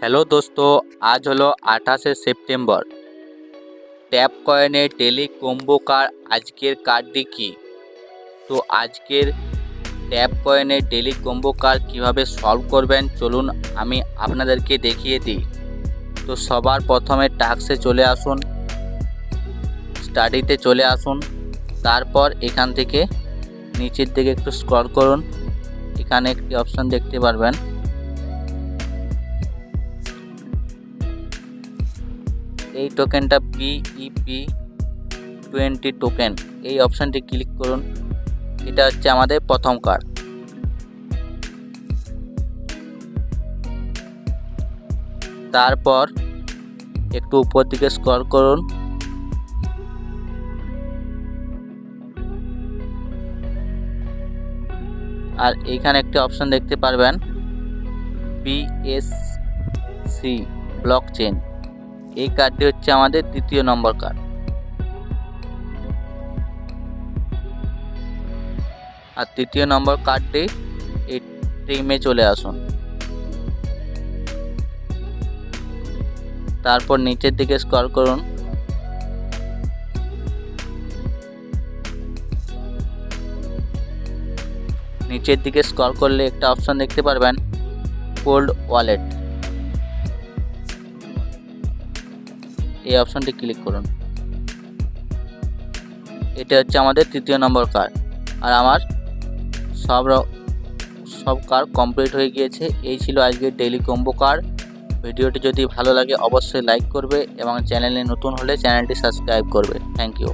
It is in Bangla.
হ্যালো দোস্ত, আজ হলো 28শে সেপ্টেম্বর। ট্যাপ কয়েনের ডেলি কম্বো কার আজকের কার্ডটি কি? তো আজকের ট্যাপ কয়েনের ডেলি কম্বো কার কীভাবে সলভ করবেন চলুন আমি আপনাদেরকে দেখিয়ে দিই। তো সবার প্রথমে টাস্কে চলে আসুন, স্টাডিতে চলে আসুন, তারপর এখান থেকে নিচের দিকে একটু স্ক্রল করুন। এখানে একটি অপশান দেখতে পারবেন, এই টোকেনটা BEP20 টোকেন, এই অপশানটি ক্লিক করুন। এটা হচ্ছে আমাদের প্রথম কার্ড। তারপর একটু উপর দিকে স্ক্রল করুন, আর এইখানে একটি অপশান দেখতে পারবেন BSC ব্লকচেন, এই কার্ডটি হচ্ছে আমাদের দ্বিতীয় নম্বর কার্ড। আর তৃতীয় নম্বর কার্ডটি এই টিমে চলে আসুন, তারপর নিচের দিকে স্ক্রল করুন। নিচের দিকে স্ক্রল করলে একটা অপশন দেখতে পারবেন কোল্ড ওয়ালেট, এই অপশনটি ক্লিক করুন। এটা হচ্ছে আমাদের তৃতীয় নম্বর কার্ড। আর আমার সব কার্ড কমপ্লিট হয়ে গিয়েছে। এই ছিল আজকের ডেইলি কম্বো কার্ড। ভিডিওটি যদি ভালো লাগে অবশ্যই লাইক করবে এবং চ্যানেলে নতুন হলে চ্যানেলটি সাবস্ক্রাইব করবে। Thank you.